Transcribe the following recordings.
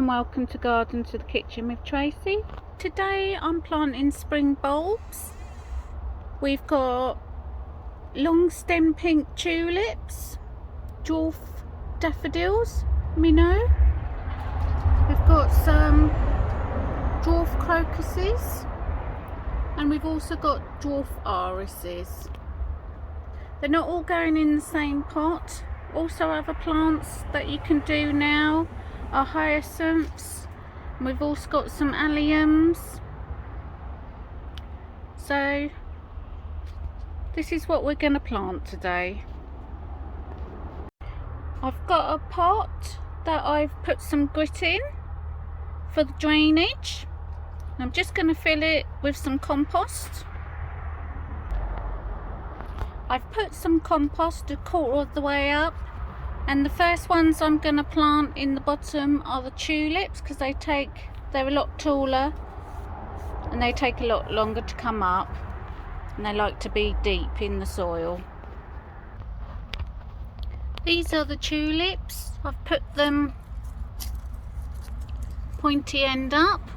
and welcome to Garden to the Kitchen with Tracy. Today I'm planting spring bulbs. We've got long stem pink tulips, dwarf daffodils, minnow. We've got some dwarf crocuses, and we've also got dwarf irises. They're not all going in the same pot. Also other plants that you can do now are hyacinths, and we've also got some alliums. So this is what we're going to plant today. I've got a pot that I've put some grit in for the drainage. I'm just going to fill it with some compost. I've put some compost a quarter of the way up, and the first ones I'm going to plant in the bottom are the tulips, because they're a lot taller and they take a lot longer to come up, and they like to be deep in the soil. These are the tulips. I've put them pointy end up.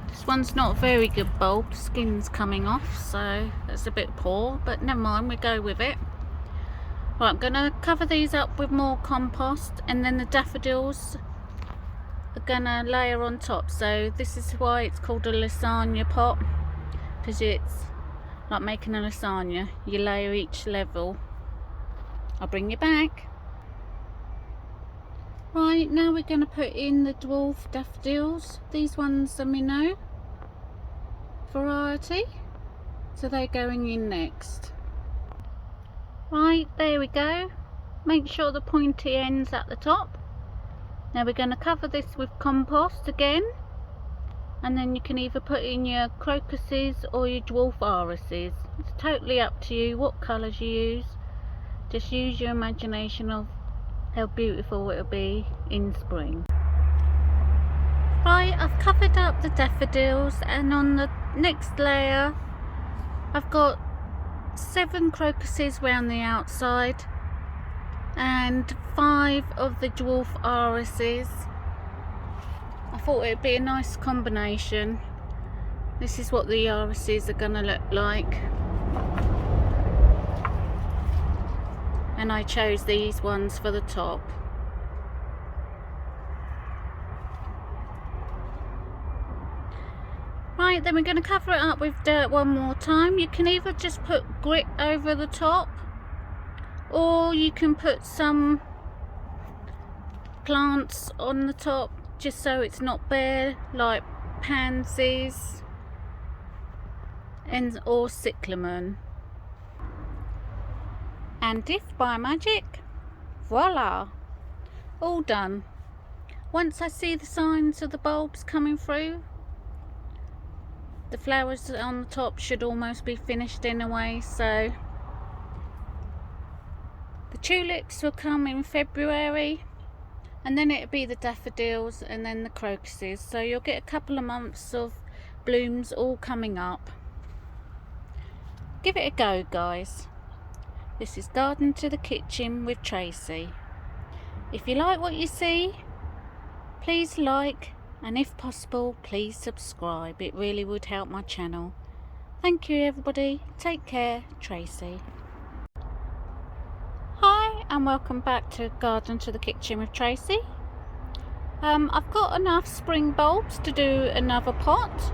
This one's not a very good bulb, skin's coming off, so that's a bit poor, but never mind, we go with it. Right, I'm going to cover these up with more compost, and then the daffodils are going to layer on top. So this is why it's called a lasagna pot, because it's like making a lasagna. You layer each level. I'll bring you back. Right, now we're going to put in the dwarf daffodils. These ones are minnow variety, so they're going in next. Right, there we go. Make sure the pointy end's at the top. Now we're going to cover this with compost again, and then you can either put in your crocuses or your dwarf irises. It's totally up to you what colours you use. Just use your imagination of how beautiful it'll be in spring. Right, I've covered up the daffodils, and on the next layer I've got 7 crocuses round the outside and 5 of the dwarf irises. I thought it'd be a nice combination. This is what the irises are gonna look like, and I chose these ones for the top. Right, then we're going to cover it up with dirt one more time. You can either just put grit over the top, or you can put some plants on the top just so it's not bare, like pansies or cyclamen. And if by magic, voila, all done. Once I see the signs of the bulbs coming through, the flowers on the top should almost be finished in a way. So the tulips will come in February, and then it'll be the daffodils, and then the crocuses. So you'll get a couple of months of blooms all coming up. Give it a go, guys. This is Garden to the Kitchen with Tracy. If you like what you see, please like, and if possible, please subscribe. It really would help my channel. Thank you, everybody. Take care, Tracy. Hi, and welcome back to Garden to the Kitchen with Tracy. I've got enough spring bulbs to do another pot.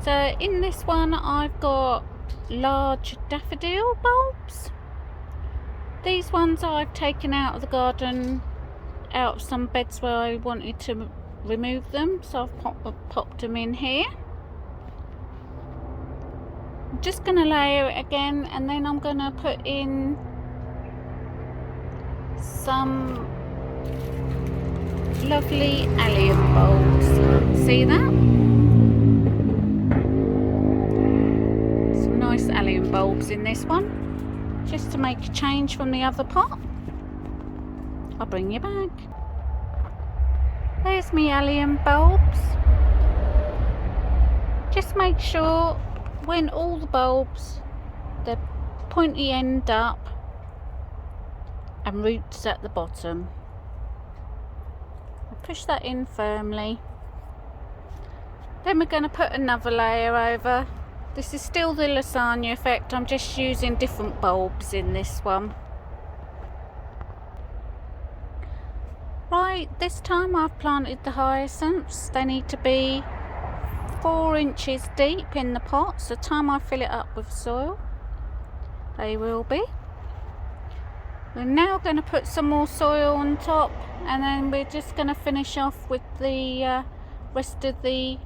So in this one I've got large daffodil bulbs. These ones I've taken out of the garden, out of some beds where I wanted to remove them, so I've popped them in here. I'm just going to layer it again, and then I'm going to put in some lovely allium bulbs. See that? Some nice allium bulbs in this one, just to make a change from the other pot. I'll bring you back. There's my allium bulbs. Just make sure when all the bulbs, they're pointy end up and roots at the bottom. push that in firmly. Then we're going to put another layer over. This is still the lasagna effect, I'm just using different bulbs in this one. Right, this time I've planted the hyacinths. They need to be 4 inches deep in the pot, so the time I fill it up with soil, they will be. We're now going to put some more soil on top, and then we're just going to finish off with the rest of the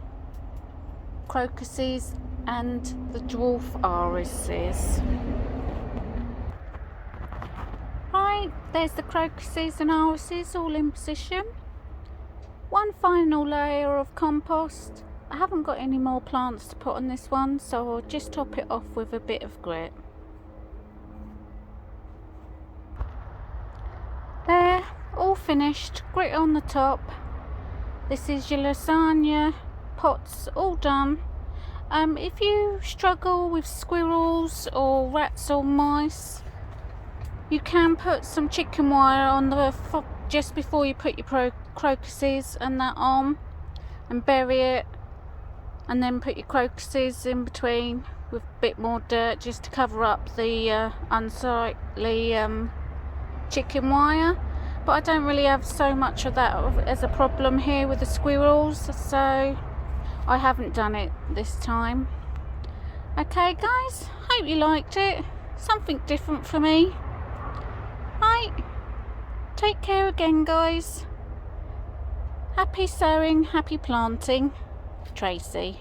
crocuses and the dwarf irises. Right, there's the crocuses and irises all in position. One final layer of compost. I haven't got any more plants to put on this one, so I'll just top it off with a bit of grit. There, all finished, grit on the top. This is your lasagna pots all done. If you struggle with squirrels or rats or mice, you can put some chicken wire on the just before you put your crocuses and that on, and bury it, and then put your crocuses in between with a bit more dirt just to cover up the unsightly chicken wire. But I don't really have so much of that as a problem here with the squirrels, so I haven't done it this time. Okay guys, hope you liked it. Something different for me. Right, take care again guys. Happy sowing, happy planting. Tracy.